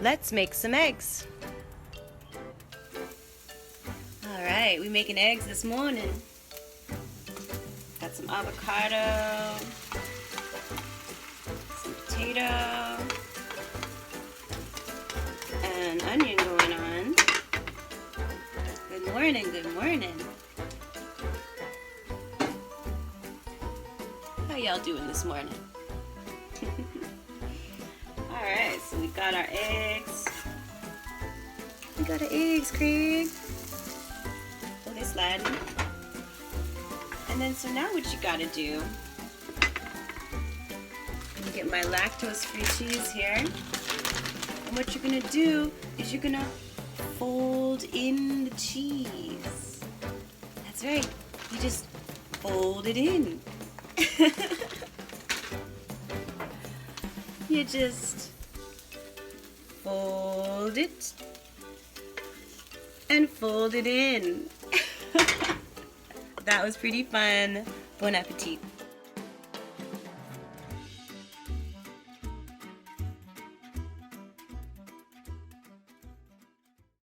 Let's make some eggs. Alright, we're making eggs this morning. Got some avocado, some potato, and onion going on. Good morning, good morning. How y'all doing this morning? Alright, so we got our eggs. We got our eggs, Craig. Oh, they're sliding. And then, so now what you gotta do, I'm gonna get my lactose-free cheese here. And what you're gonna do is you're gonna fold in the cheese. That's right, you just fold it in. You just fold it and fold it in. That was pretty fun. Bon appetit.